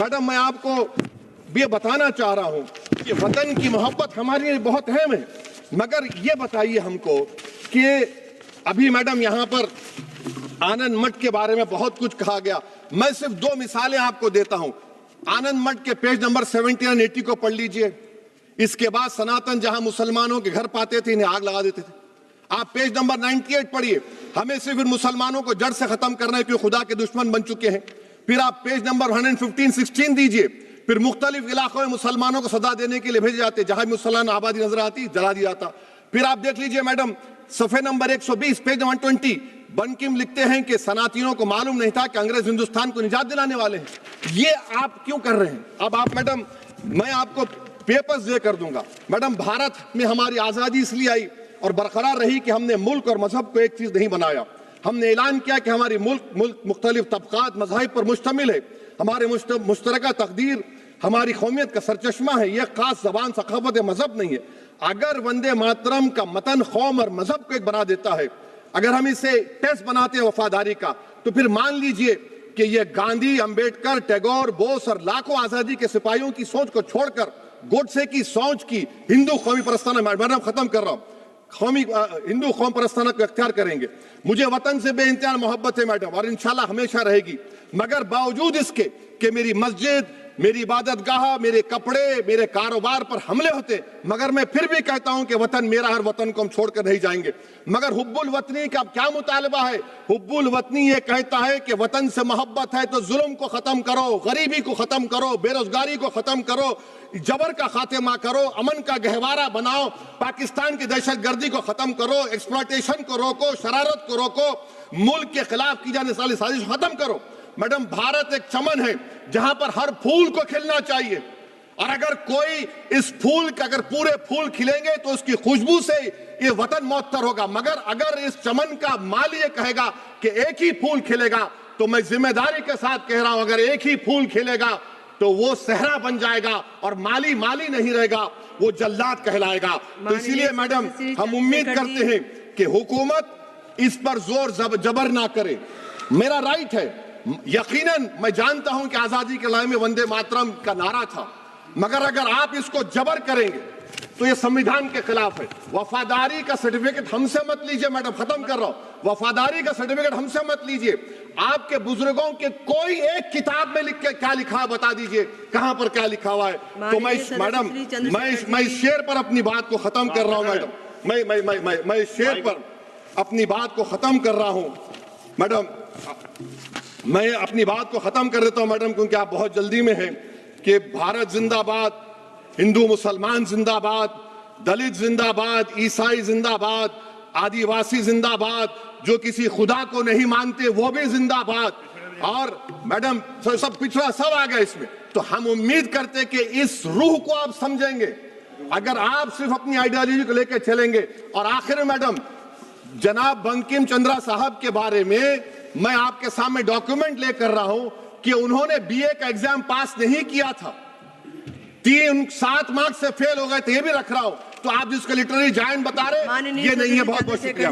Madam, मैं आपको ये बताना चाह रहा हूं कि वतन की मोहब्बत हमारे लिए बहुत अहम है, मगर ये बताइए हमको कि अभी मैडम यहां पर आनंद मठ के बारे में बहुत कुछ कहा गया। मैं सिर्फ दो मिसालें आपको देता हूं। आनंद मठ के पेज नंबर 70 और 80 को पढ़ लीजिए। इसके बाद सनातन जहां मुसलमानों के घर पाते थे, इन्हें आग लगा देते थे। आप पेज नंबर 98 पढ़िए। हमें सिर्फ इन मुसलमानों को जड़ से खत्म करना है क्योंकि खुदा के दुश्मन बन चुके हैं। फिर आप पेज नंबर 115-16 दीजिए। फिर मुख्तलिफ इलाकों में मुसलमानों को सजा देने के लिए भेजे जाते, जहां भी मुसलमान आबादी नजर आती जला दिया जाता। फिर आप देख लीजिए मैडम, सफे नंबर 120 पेज 120 बंकिम लिखते हैं कि सनातियों को मालूम नहीं था कि अंग्रेज हिंदुस्तान को निजात दिलाने वाले हैं। ये आप क्यों कर रहे हैं? अब आप मैडम, मैं आपको पेपर्स दे कर दूंगा। मैडम, भारत में हमारी आजादी इसलिए आई और बरकरार रही कि हमने मुल्क और मजहब को एक चीज नहीं बनाया। हमने ऐलान किया कि हमारी मुल्क मुख्तलिफ तबकात मज़ाहिब पर मुश्तमिल है। हमारे मुश्तरका तकदीर हमारी कौमियत का सरचश्मा है। यह खास जबान सकाफत मजहब नहीं है। अगर वंदे मातरम का मतन कौम और मजहब को एक बना देता है, अगर हम इसे टेस्ट बनाते हैं वफादारी का, तो फिर मान लीजिए कि यह गांधी, अंबेडकर, टैगोर, बोस और लाखों आजादी के सिपाहियों की सोच को छोड़कर गोडसे की सोच की हिंदू कौमी परस्ताना, मैडम खत्म कर रहा हूं, हिंदू कौम परस्ताना को अख्तियार करेंगे। मुझे वतन से बेइंतहा मोहब्बत है मैडम, और इंशाल्लाह हमेशा रहेगी। मगर बावजूद इसके कि मेरी मस्जिद, मेरी इबादत गाह, मेरे कपड़े, मेरे कारोबार पर हमले होते, मगर मैं फिर भी कहता हूं कि वतन मेरा, हर वतन को हम छोड़कर नहीं जाएंगे। मगर हुब्बुल वतनी का क्या मुतालबा है? हुब्बुल वतनी ये कहता है कि वतन से मोहब्बत है तो जुल्म को खत्म करो, गरीबी को खत्म करो, बेरोजगारी को खत्म करो, जबर का खात्मा करो, अमन का गहवारा बनाओ, पाकिस्तान की दहशतगर्दी को खत्म करो, एक्सप्लॉयटेशन को रोको, शरारत को रोको, मुल्क के खिलाफ की जाने वाली साजिश खत्म करो। मैडम, भारत एक चमन है जहां पर हर फूल को खिलना चाहिए, और अगर कोई इस फूल के अगर पूरे फूल खिलेंगे तो उसकी खुशबू से ये वतन मुअत्तर होगा। मगर अगर इस चमन का माली ये कहेगा कि एक ही फूल खिलेगा, तो मैं जिम्मेदारी के साथ कह रहा हूं, अगर एक ही फूल खिलेगा तो वो सहरा बन जाएगा और माली माली नहीं रहेगा, वो जल्लाद कहलाएगा। तो इसीलिए मैडम, हम उम्मीद करते हैं कि हुकूमत इस पर जोर जबर ना करे। मेरा राइट है, यकीनन मैं जानता हूं कि आजादी के लड़ाई में वंदे मातरम का नारा था, मगर अगर आप इसको जबर करेंगे तो ये संविधान के खिलाफ है। वफादारी का सर्टिफिकेट हमसे मत लीजिए मैडम, खत्म कर रहा हूं। वफादारी का सर्टिफिकेट हमसे मत लीजिए। आपके बुजुर्गों के कोई एक किताब में लिख के क्या लिखा है बता दीजिए, कहां पर क्या लिखा हुआ है। तो मैं मैडम, मैं इस शेर पर अपनी बात को खत्म कर रहा हूं मैडम, मैं इस शेर पर अपनी बात को खत्म कर रहा हूं मैडम, मैं अपनी बात को खत्म कर देता हूं मैडम, क्योंकि आप बहुत जल्दी में हैं। कि भारत जिंदाबाद, हिंदू मुसलमान जिंदाबाद, दलित जिंदाबाद, ईसाई जिंदाबाद, आदिवासी जिंदाबाद, जो किसी खुदा को नहीं मानते वो भी जिंदाबाद, और मैडम सब पिछड़ा सब आ गया इसमें। तो हम उम्मीद करते कि इस रूह को आप समझेंगे, अगर आप सिर्फ अपनी आइडियोलॉजी को लेकर चलेंगे। और आखिर में मैडम, जनाब बंकिम चंद्रा साहब के बारे में मैं आपके सामने डॉक्यूमेंट लेकर रहा हूं कि उन्होंने बीए का एग्जाम पास नहीं किया था, 7 मार्क्स से फेल हो गए थे, ये भी रख रहा हूं। तो आप जिसको लिटरेरी जायंट बता रहे, ये नहीं है। बहुत बहुत शुक्रिया।